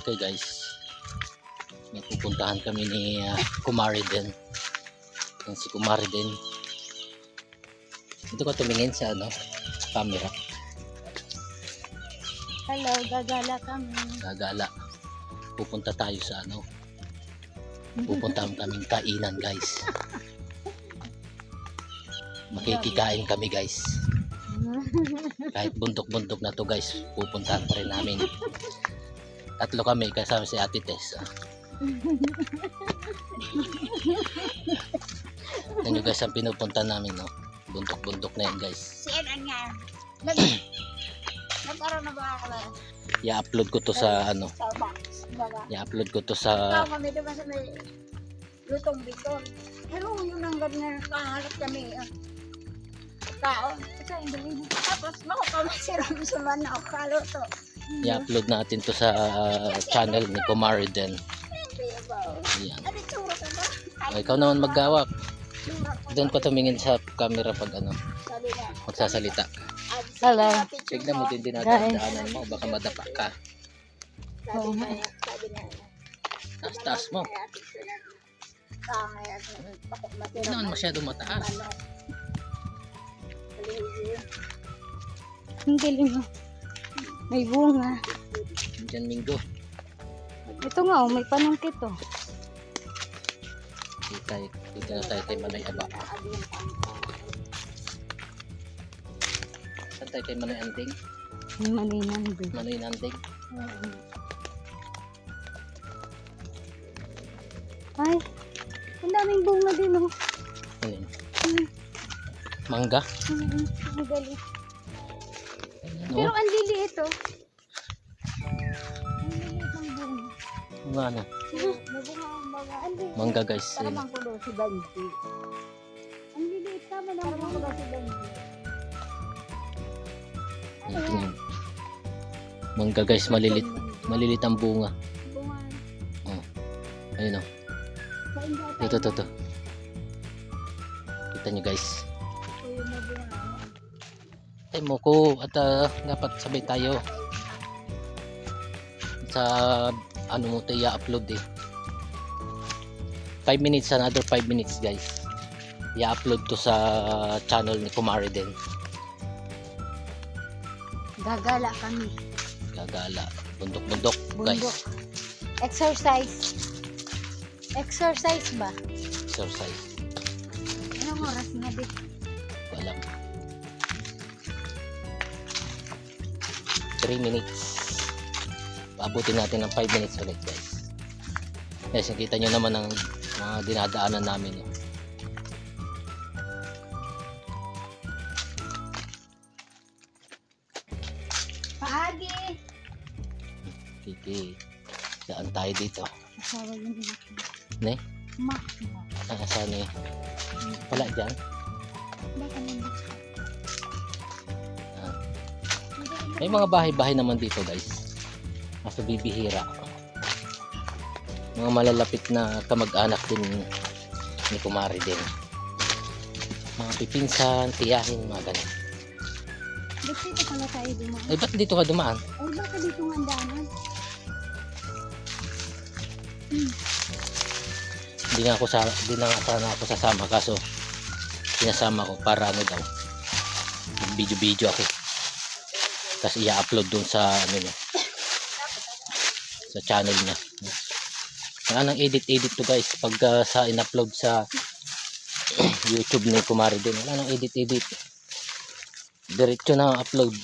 Okay guys, may pupuntahan kami ni Kumari din. Yan si Kumari din. Dito ka tumingin sa camera. Hello, gagala kami. Gagala. Pupunta tayo sa pupuntahan kaming kainan guys. Makikikain kami guys. Kahit bundok-bundok na to guys, pupuntahan pa rin namin. Tatlo kami kasama si Ate Tess. Yan yung guys ang pinupunta namin, no? Bundok-bundok na yan guys. CNN nga. Nag-araw na ba ako ba? I-upload ko to sa Starbucks. I-upload ko to sa Kami diba sa may lutong biton. Pero yun ang ganyan, kahalat kami. Tao. Ito yung tapos makukama sila sa mana o kaluto. I-upload natin to sa channel ni Kumari din. Yan. Ano tsura ka ba? O, ikaw naman maggawak. Doon ka tumingin sa camera pag magsasalita. Hello. Tignan mo din dinadaanan mo, baka madapa ka. Taas-taas mo. Hindi naman masyado mataas. Ang galing mo. May bunga. Diyan Minggo. Ito nga, may panungkit to. Dito na tayo kay Manoy Aba. Saan tayo kay Manoy Anting? May maninan din. Manoy Anting? Ay, ang daming bunga din oh. Ano yun? Mangga? Ang galing. Ano? Pero ang liliit oh. Ang liliit ng bunga. Mga ano? May bunga ang baga. Ang liliit. Mangga guys. Parang kulo si Banji. Ang liliit tama lang. Parang kulo si Banji. Ayan, tingnan. Mangga guys, malilit. Malilit ang bunga. Bunga. Ayun o. Ito. Kita nyo guys. Ay mo ko at dapat sabay tayo sa mo tayo i-upload 5 minutes, another 5 minutes guys, i-upload to sa channel ni Kumari din. Gagala kami. Gagala, bundok guys. Exercise ba? Exercise. Anong oras na din? Walang 3 minutes. Paabutin natin ng 5 minutes ulit guys. Guys, nakita nyo naman ang mga dinadaanan namin. Paagi! Kiki, daan tayo dito. Asawa yun dito. Ne? Ma. Saan eh? Wala dyan. Baka naman. May mga bahay-bahay naman dito guys. Kaso bibihira. Mga malalapit na kamag-anak din ni Kumari din. Mga pipinsan, tiyahin, mga ganun. Ba't dito pala tayo dumaan? Ay, ba't dito ka dumaan? Ay, baka dito nga ang daanan? Hindi nga sana ako sasama, kaso sinasama ko para daw. Video ako. Tapos i-upload dun sa sa channel niya. Wala nang edit to guys pag sa in-upload sa YouTube ni Kumari din. Wala nang edit. Diretso na upload.